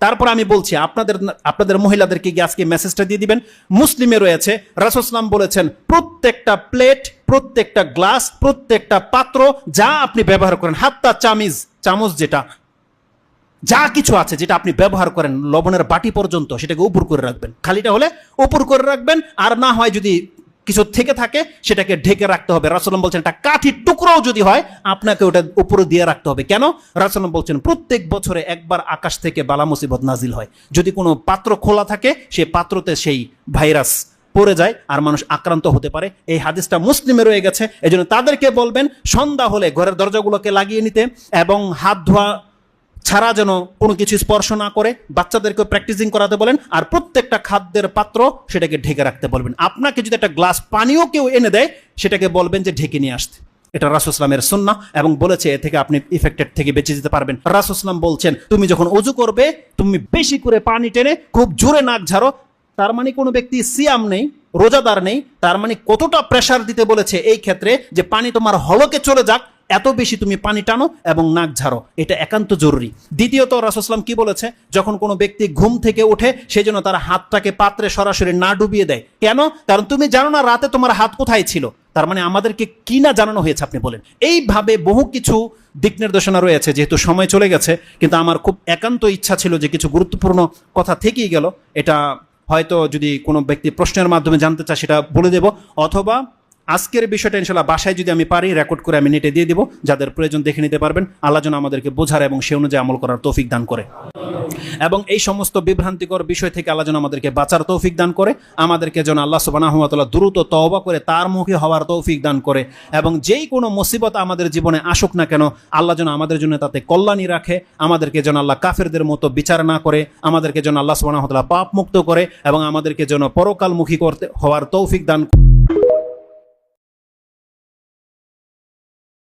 তারপর আমি বলছি আপনাদের মহিলাদেরকে গিয়ে আজকে মেসেজটা দিয়ে দিবেন। মুসলিমে রয়েছে রাসূল সাল্লাল্লাহু আলাইহি ওয়াসাল্লাম বলেছেন, প্রত্যেকটা প্লেট, প্রত্যেকটা গ্লাস, প্রত্যেকটা পাত্র যা আপনি ব্যবহার করেন, হাত্তা চামচ যেটা যা কিছু আছে যেটা আপনি ব্যবহার করেন, লবণের বাটি পর্যন্ত, সেটাকে উপর করে রাখবেন। খালিটা হলে উপর করে রাখবেন, আর না হয় যদি কিছু থেকে থাকে সেটাকে ঢেকে রাখতে হবে। রাসূল সাল্লাল্লাহু আলাইহি ওয়াসাল্লাম বলছেন একটা কাঠির টুকরাও যদি হয় আপনাকে ওটা উপরে দিয়ে রাখতে হবে। কেন? রাসূল সাল্লাল্লাহু আলাইহি ওয়াসাল্লাম বলছেন প্রত্যেক বছরে একবার আকাশ থেকে বালা মুসিবত নাজিল হয়। যদি কোনো পাত্র খোলা থাকে সেই পাত্রতে সেই ভাইরাস পড়ে যায় আর মানুষ আক্রান্ত হতে পারে। এই হাদিসটা মুসলিমে রয়ে গেছে। এজন্য তাদেরকে বলবেন সন্ধ্যা হলে ঘরের দরজাগুলোকে লাগিয়ে নিতে এবং হাত ধোয়া ছাড়া যেন কোনো কিছু স্পর্শ না করে। বাচ্চাদেরকে প্র্যাকটিসিং করাতে বলেন, আর প্রত্যেকটা খাদ্যের পাত্র সেটাকে ঢেকে রাখতে বলবেন। আপনাকে যদি একটা গ্লাস পানিও কেউ এনে দেয় সেটাকে বলবেন যে ঢেকে নিয়ে আসতে। এটা রাসূল সাল্লাল্লাহু আলাইহি ওয়াসাল্লামের সুন্নাহ এবং বলেছে এ থেকে আপনি ইফেক্টেড থেকে বেঁচে যেতে পারবেন। রাসূল সাল্লাল্লাহু আলাইহি ওয়াসাল্লাম বলছেন তুমি যখন ওযু করবে তুমি বেশি করে পানি টেনে খুব জোরে নাক ঝাড়ো। তার মানে কোনো ব্যক্তি সিয়াম নেই, রোজাদার নেই, তার মানে কতটা প্রেসার দিতে বলেছে এই ক্ষেত্রে যে পানি তোমার হলকে চলে যাক, এত বেশি তুমি পানি টানো এবং নাক ঝাড়ো, এটা একান্ত জরুরি। দ্বিতীয়ত রাসূল সাল্লাল্লাহু আলাইহি ওয়াসাল্লাম কি বলেছে, যখন কোনো ব্যক্তি ঘুম থেকে ওঠে সেই জন্য তার হাতটাকে পাত্রে সরাসরি না ডুবিয়ে দেয়। কেন? কারণ তুমি জানো না রাতে তোমার হাত কোথায় ছিল। তার মানে আমাদেরকে কি না জানানো হয়েছে আপনি বলেন। এইভাবে বহু কিছু দিক নির্দেশনা রয়েছে। যেহেতু সময় চলে গেছে, কিন্তু আমার খুব একান্ত ইচ্ছা ছিল যে কিছু গুরুত্বপূর্ণ কথা থেকেই গেল, এটা হয়তো যদি কোনো ব্যক্তি প্রশ্নের মাধ্যমে জানতে চায় সেটা বলে দেব, অথবা আজকের বিষয়টা ইনশাআল্লাহ বাসায় যদি আমি পারি রেকর্ড করে আমি নেটে দিয়ে দিব, যাদের প্রয়োজন দেখে নিতে পারবেন। আল্লাহ যেন আমাদেরকে বোঝার এবং সে অনুযায়ী আমল করার তৌফিক দান করে, এবং এই সমস্ত বিভ্রান্তিকর বিষয় থেকে আল্লাহ যেন আমাদেরকে বাঁচার তৌফিক দান করে, আমাদেরকে যেন আল্লাহ সুবহানাহু ওয়া তাআলা দ্রুত তওবা করে তার মুখে হওয়ার তৌফিক দান করে, এবং যেই কোনো মুসিবত আমাদের জীবনে আসুক না কেন আল্লাহ যেন আমাদের জন্য তাতে কল্যাণী রাখে, আমাদেরকে যেন আল্লাহ কাফেরদের মতো বিচার না করে, আমাদেরকে যেন আল্লাহ সুবহানাহু ওয়া তাআলা পাপ মুক্ত করে, এবং আমাদেরকে যেন পরকালমুখী হওয়ার তৌফিক দান করে।